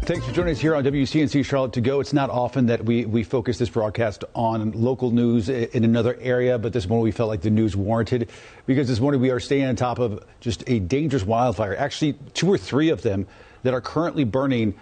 Thanks for joining us here on WCNC Charlotte to Go. It's not often that we focus this broadcast on local news in another area, but this morning we felt like the news warranted because this morning we are staying on top of just a dangerous wildfire, actually 2 or 3 of them that are currently burning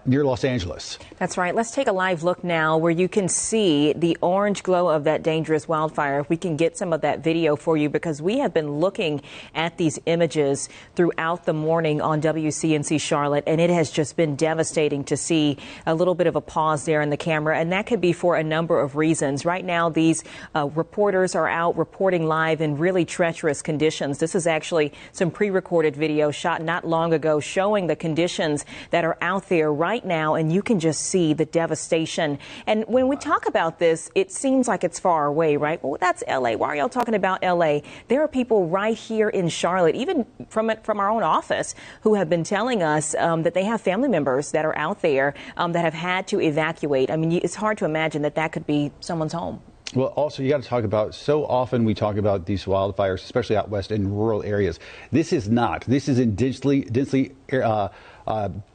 near Los Angeles. That's right. Let's take a live look now where you can see the orange glow of that dangerous wildfire. If we can get some of that video for you, because we have been looking at these images throughout the morning on WCNC Charlotte, and it has just been devastating to see a little bit of a pause there in the camera, and that could be for a number of reasons. Right now, these reporters are out reporting live in really treacherous conditions. This is actually some pre-recorded video shot not long ago showing the conditions that are out there right now, and you can just see the devastation. And when we talk about this, it seems like it's far away, right? Well, that's LA. Why are y'all talking about LA? There are people right here in Charlotte, even from our own office, who have been telling us that they have family members that are out there that have had to evacuate. I mean, it's hard to imagine that that could be someone's home. Well, also, you got to talk about, so often we talk about these wildfires, especially out west in rural areas. This is not. This is in densely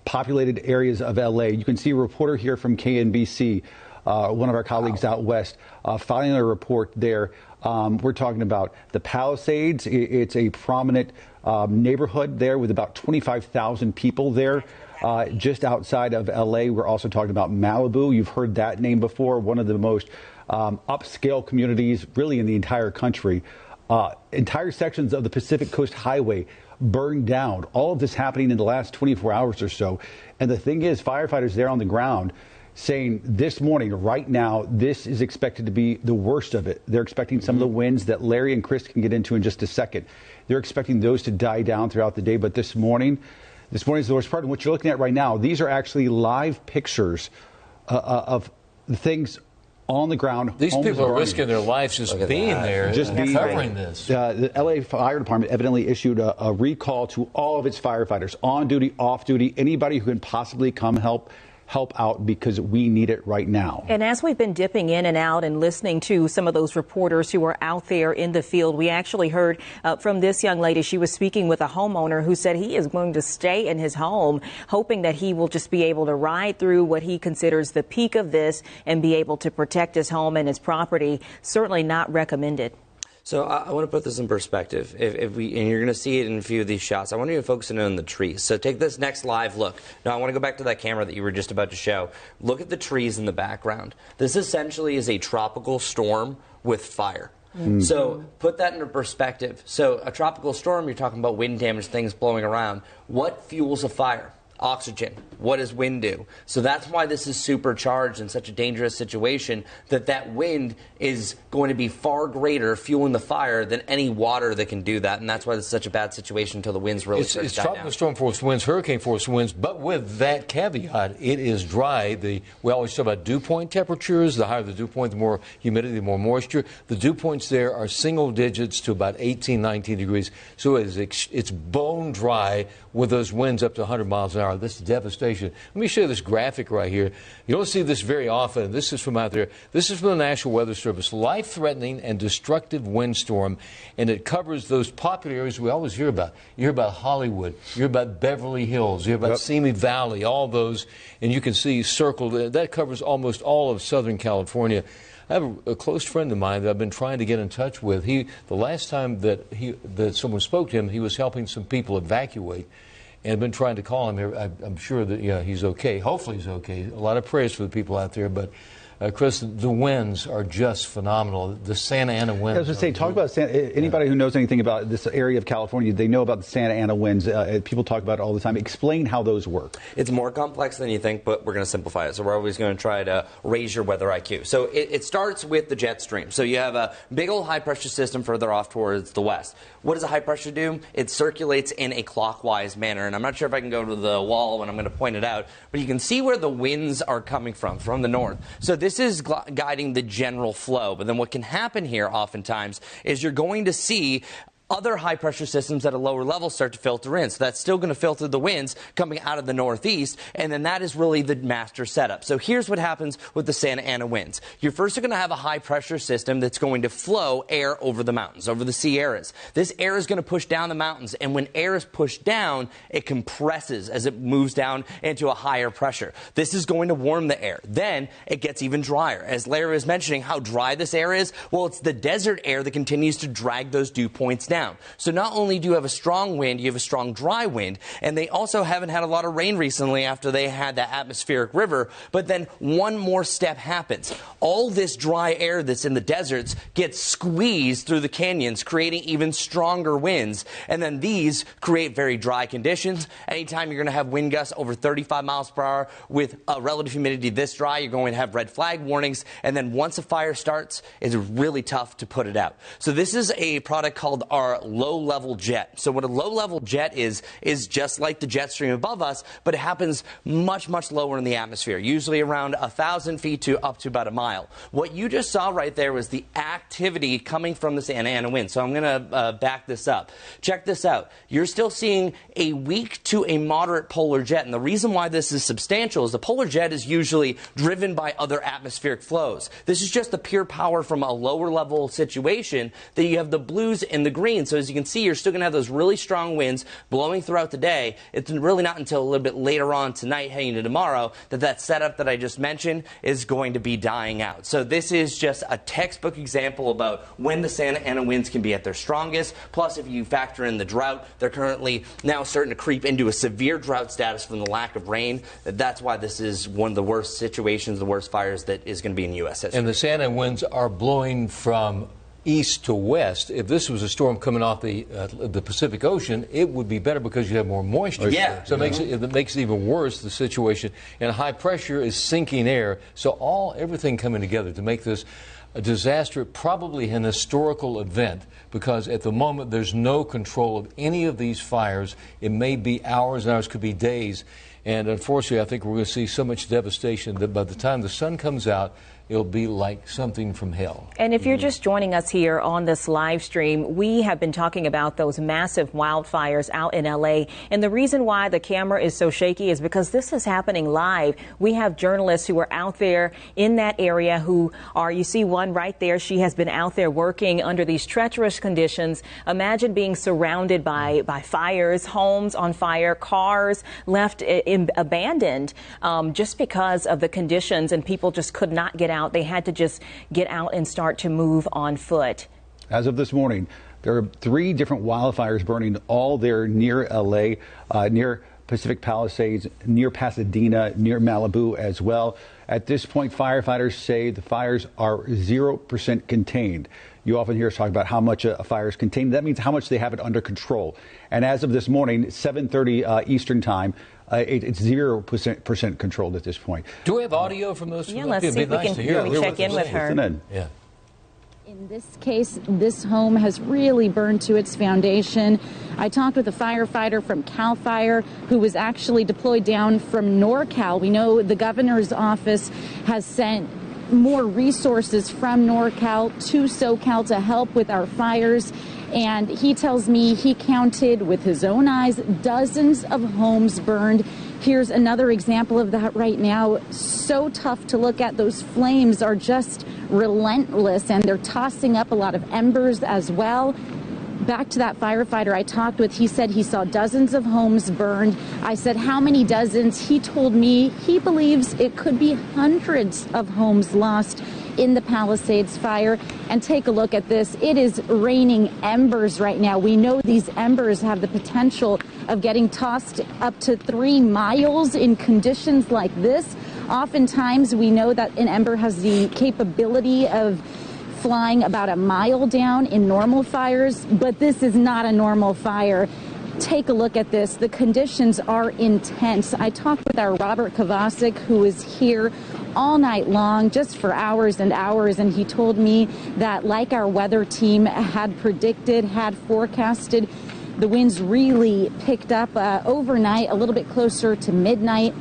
populated areas of LA. You can see a reporter here from KNBC, one of our colleagues out west, filing a report there. We're talking about the Palisades. It's a prominent neighborhood there with about 25,000 people there. Just outside of LA, we're also talking about Malibu. You've heard that name before, one of the most upscale communities really in the entire country. Entire sections of the Pacific Coast Highway burned down. All of this happening in the last 24 hours or so. And the thing is, firefighters there on the ground saying this morning, right now, this is expected to be the worst of it. They're expecting some of the winds that Larry and Chris can get into in just a second. They're expecting those to die down throughout the day. But this morning is the worst part. And what you're looking at right now, these are actually live pictures of the things on the ground. These people are risking their lives just being there, just covering this. The LA Fire Department evidently issued a recall to all of its firefighters, on duty, off duty, anybody who can possibly come help out, because we need it right now. And as we've been dipping in and out and listening to some of those reporters who are out there in the field, we actually heard from this young lady. She was speaking with a homeowner who said he is going to stay in his home, hoping that he will just be able to ride through what he considers the peak of this and be able to protect his home and his property. Certainly not recommended. So I want to put this in perspective. And you're going to see it in a few of these shots. I want you to focus in on the trees. So take this next live look. Now I want to go back to that camera that you were just about to show. Look at the trees in the background. This essentially is a tropical storm with fire. So put that into perspective. So a tropical storm, you're talking about wind damage, things blowing around. What fuels a fire? Oxygen. What does wind do? So that's why this is supercharged in such a dangerous situation, that wind is going to be far greater fueling the fire than any water that can do that. And that's why this is such a bad situation until the winds really start to die down. It's tropical storm force winds, hurricane force winds, but with that caveat, it is dry. We always talk about dew point temperatures. The higher the dew point, the more humidity, the more moisture. The dew points there are single digits to about 18, 19 degrees. So it's bone dry with those winds up to 100 miles an hour. This is devastation. Let me show you this graphic right here. You don't see this very often. This is from out there. This is from the National Weather Service. Life-threatening and destructive windstorm, and it covers those popular areas we always hear about. You hear about Hollywood. You hear about Beverly Hills. You hear about Simi Valley, all those, and you can see circled. That covers almost all of Southern California. I have a close friend of mine that I've been trying to get in touch with. The last time that someone spoke to him, he was helping some people evacuate. And I've been trying to call him. I'm sure that he's okay. Hopefully he's okay. A lot of prayers for the people out there. But Chris, the winds are just phenomenal. The Santa Ana winds. I was going to say, talk about anybody who knows anything about this area of California, they know about the Santa Ana winds. People talk about it all the time. Explain how those work. It's more complex than you think, but we're going to simplify it. So we're always going to try to raise your weather IQ. So it starts with the jet stream. So you have a big old high pressure system further off towards the west. What does a high pressure do? It circulates in a clockwise manner. And I'm not sure if I can go to the wall when I'm going to point it out, but you can see where the winds are coming from the north. So this is guiding the general flow. But then what can happen here oftentimes is you're going to see other high pressure systems at a lower level start to filter in. So that's still going to filter the winds coming out of the northeast, and then that is really the master setup. So here's what happens with the Santa Ana winds. You're first going to have a high pressure system that's going to flow air over the mountains, over the Sierras. This air is going to push down the mountains, and when air is pushed down, it compresses as it moves down into a higher pressure. This is going to warm the air. Then it gets even drier. As Larry was mentioning how dry this air is, well, it's the desert air that continues to drag those dew points down. So not only do you have a strong wind, you have a strong dry wind, and they also haven't had a lot of rain recently after they had that atmospheric river, but then one more step happens. All this dry air that's in the deserts gets squeezed through the canyons, creating even stronger winds, and then these create very dry conditions. Anytime you're going to have wind gusts over 35 miles per hour with a relative humidity this dry, you're going to have red flag warnings, and then once a fire starts, it's really tough to put it out. So this is a product called our low-level jet. So what a low-level jet is just like the jet stream above us, but it happens much, much lower in the atmosphere, usually around 1,000 feet to up to about a mile. What you just saw right there was the activity coming from the Santa Ana wind. So I'm going to back this up. Check this out. You're still seeing a weak to a moderate polar jet, and the reason why this is substantial is the polar jet is usually driven by other atmospheric flows. This is just the pure power from a lower-level situation that you have the blues and the greens. So as you can see, you're still going to have those really strong winds blowing throughout the day. It's really not until a little bit later on tonight, heading into tomorrow, that setup that I just mentioned is going to be dying out. So this is just a textbook example about when the Santa Ana winds can be at their strongest. Plus, if you factor in the drought, they're currently now starting to creep into a severe drought status from the lack of rain. That's why this is one of the worst situations, the worst fires that is going to be in U.S. history. And the Santa Ana winds are blowing from east to west. If this was a storm coming off the Pacific Ocean, it would be better because you have more moisture. Yeah. So it makes it even worse, the situation. And high pressure is sinking air. So everything coming together to make this a disaster, probably an historical event, because at the moment there's no control of any of these fires. It may be hours and hours, could be days. And unfortunately, I think we're going to see so much devastation that by the time the sun comes out, it'll be like something from hell. And if you're just joining us here on this live stream, we have been talking about those massive wildfires out in LA. And the reason why the camera is so shaky is because this is happening live. We have journalists who are out there in that area who are, you see one right there. She has been out there working under these treacherous conditions. Imagine being surrounded by fires, homes on fire, cars left abandoned just because of the conditions, and people just could not get out. They had to just get out and start to move on foot. As of this morning, there are 3 different wildfires burning, all there near LA, near Pacific Palisades, near Pasadena, near Malibu as well. At this point, firefighters say the fires are 0% contained. You often hear us talk about how much a fire is contained. That means how much they have it under control. And as of this morning, 7:30 Eastern time, it's 0% controlled at this point. Do we have audio from those? Yeah, let's see if we can check in with her. Yeah. In this case, this home has really burned to its foundation. I talked with a firefighter from CAL FIRE who was actually deployed down from NorCal. We know the governor's office has sent more resources from NorCal to SoCal to help with our fires. And he tells me he counted with his own eyes dozens of homes burned. Here's another example of that right now. So tough to look at. Those flames are just relentless, and they're tossing up a lot of embers as well. Back to that firefighter I talked with, he said he saw dozens of homes burned. I said, how many dozens? He told me he believes it could be hundreds of homes lost in the Palisades fire. And take a look at this. It is raining embers right now. We know these embers have the potential of getting tossed up to 3 miles in conditions like this. Oftentimes, we know that an ember has the capability of flying about a mile down in normal fires, but this is not a normal fire. Take a look at this. The conditions are intense. I talked with our Robert Kovacic, who is here all night long, just for hours and hours, and he told me that, like our weather team had predicted, had forecasted, the winds really picked up overnight, a little bit closer to midnight.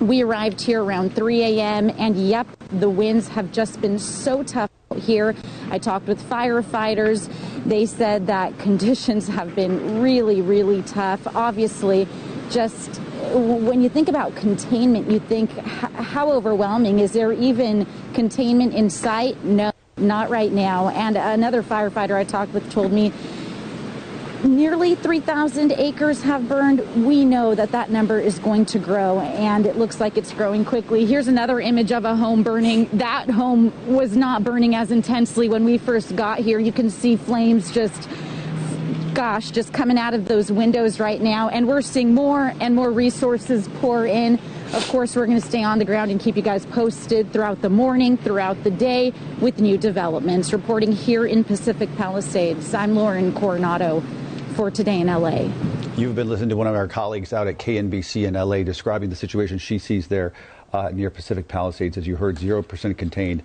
We arrived here around 3 a.m. and yep, the winds have just been so tough here. I talked with firefighters. They said that conditions have been really, really tough. Obviously, just when you think about containment, you think, how overwhelming? Is there even containment in sight? No, not right now. And another firefighter I talked with told me nearly 3,000 acres have burned. We know that that number is going to grow, and it looks like it's growing quickly. Here's another image of a home burning. That home was not burning as intensely when we first got here. You can see flames just coming out of those windows right now, and we're seeing more and more resources pour in. Of course, we're going to stay on the ground and keep you guys posted throughout the morning, throughout the day, with new developments. Reporting here in Pacific Palisades, I'm Lauren Coronado for Today in LA. You've been listening to one of our colleagues out at KNBC in LA describing the situation she sees there near Pacific Palisades. As you heard, 0% contained.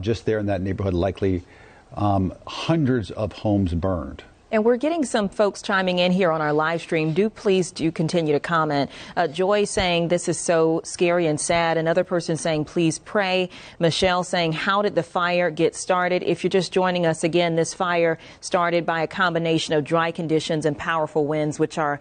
Just there in that neighborhood, likely hundreds of homes burned. And we're getting some folks chiming in here on our live stream. Please do continue to comment. Joy saying this is so scary and sad. Another person saying please pray. Michelle saying how did the fire get started? If you're just joining us again, this fire started by a combination of dry conditions and powerful winds, which are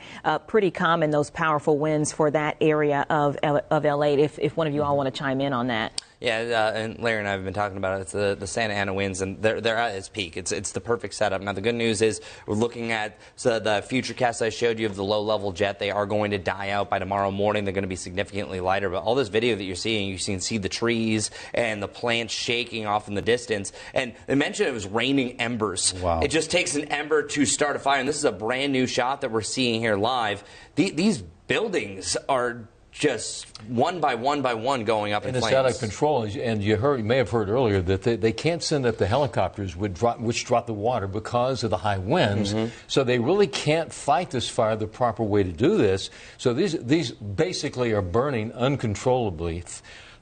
pretty common, those powerful winds for that area of LA. If one of you all want to chime in on that. Yeah, and Larry and I have been talking about it. It's the Santa Ana winds, and they're at its peak. It's the perfect setup. Now, the good news is we're looking at the future cast I showed you of the low-level jet. They are going to die out by tomorrow morning. They're going to be significantly lighter. But all this video that you're seeing, you can see the trees and the plants shaking off in the distance. And they mentioned it was raining embers. Wow. It just takes an ember to start a fire. And this is a brand-new shot that we're seeing here live. These buildings are just one by one going up in flames. And it's out of control. And you may have heard earlier that they can't send up the helicopters which drop the water because of the high winds. Mm-hmm. So they really can't fight this fire the proper way to do this. So these basically are burning uncontrollably.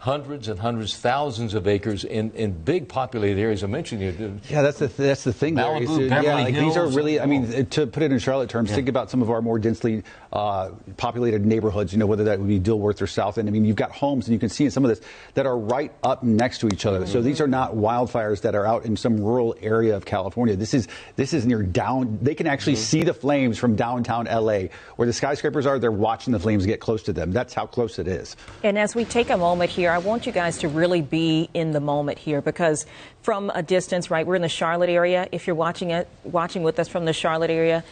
Hundreds and hundreds, thousands of acres in big populated areas. I mentioned you. Yeah, that's the thing. Malibu, Beverly Hills. These are really. I mean, to put it in Charlotte terms, think about some of our more densely populated neighborhoods. You know, whether that would be Dilworth or South End. I mean, you've got homes, and you can see in some of this that are right up next to each other. Mm-hmm. So these are not wildfires that are out in some rural area of California. This is near down. They can actually see the flames from downtown LA, where the skyscrapers are. They're watching the flames get close to them. That's how close it is. And as we take a moment here, I want you guys to really be in the moment here, because from a distance, right, we're in the Charlotte area. If you're watching with us from the Charlotte area,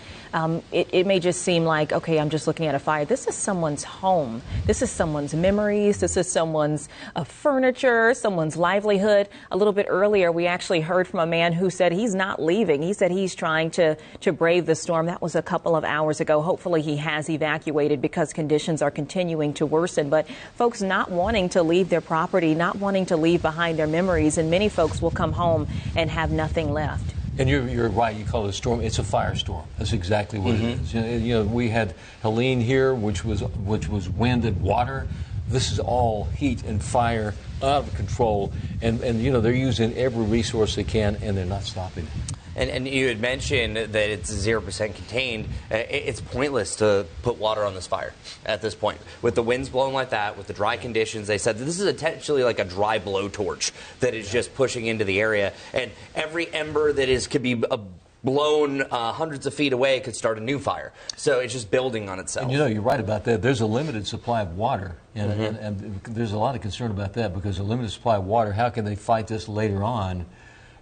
it may just seem like, okay, I'm just looking at a fire. This is someone's home. This is someone's memories. This is someone's furniture, someone's livelihood. A little bit earlier, we actually heard from a man who said he's not leaving. He said he's trying to brave the storm. That was a couple of hours ago. Hopefully he has evacuated because conditions are continuing to worsen. But folks not wanting to leave their property, not wanting to leave behind their memories, and many folks will come home and have nothing left. And you're right. You call it a storm. It's a firestorm. That's exactly what it is. You know, we had Helene here, which was wind and water. This is all heat and fire, out of control. And you know, they're using every resource they can, and they're not stopping it. And you had mentioned that it's 0% contained. It's pointless to put water on this fire at this point. With the winds blowing like that, with the dry conditions, they said that this is essentially like a dry blowtorch that is just pushing into the area. And every ember that could be blown hundreds of feet away could start a new fire. So it's just building on itself. And you know, you're right about that. There's a limited supply of water. And there's a lot of concern about that, because a limited supply of water, how can they fight this later on?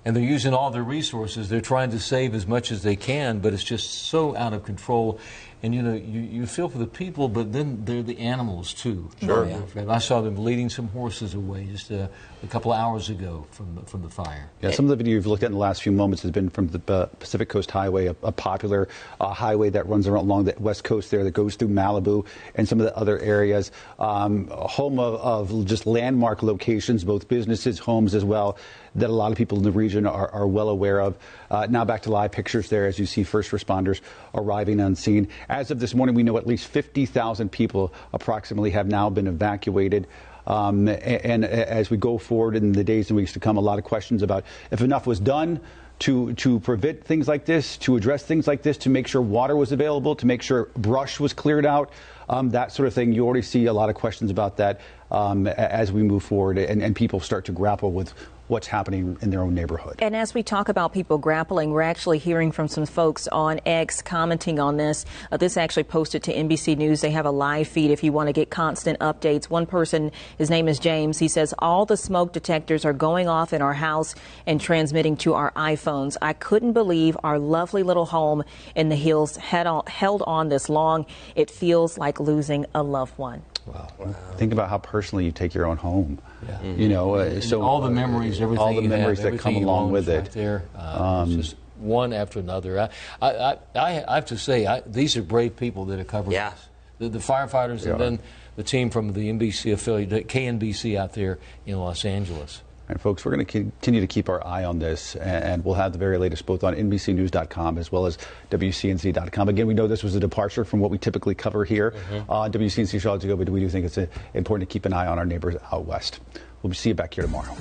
And they're using all their resources. They're trying to save as much as they can, but it's just so out of control. And, you know, you feel for the people, but then they're the animals, too. Sure. Yeah. I saw them leading some horses away just a couple of hours ago from the fire. Yeah, some of the video you've looked at in the last few moments has been from the Pacific Coast Highway, a popular highway that runs along the west coast there that goes through Malibu and some of the other areas. Home of just landmark locations, both businesses, homes as well, that a lot of people in the region are well aware of. Now back to live pictures there as you see first responders arriving on scene. As of this morning, we know at least 50,000 people approximately have now been evacuated. And as we go forward in the days and weeks to come, a lot of questions about if enough was done to prevent things like this, to address things like this, to make sure water was available, to make sure brush was cleared out, that sort of thing. You already see a lot of questions about that as we move forward and people start to grapple with what's happening in their own neighborhood. And as we talk about people grappling, we're actually hearing from some folks on X commenting on this. This actually posted to NBC News. They have a live feed if you want to get constant updates. One person, his name is James, he says, all the smoke detectors are going off in our house and transmitting to our iPhones. I couldn't believe our lovely little home in the hills held on this long. It feels like losing a loved one. Wow. Think about how personally you take your own home. Yeah. You know, so all the memories, everything, all the memories that come along with it. Right there, it's just one after another. I have to say, these are brave people that are covering this. The firefighters and then the team from the NBC affiliate, KNBC, out there in Los Angeles. And folks, we're going to continue to keep our eye on this, and we'll have the very latest both on NBCnews.com as well as WCNC.com. Again, we know this was a departure from what we typically cover here on WCNC Charlottesville, but we do think it's important to keep an eye on our neighbors out west. We'll see you back here tomorrow.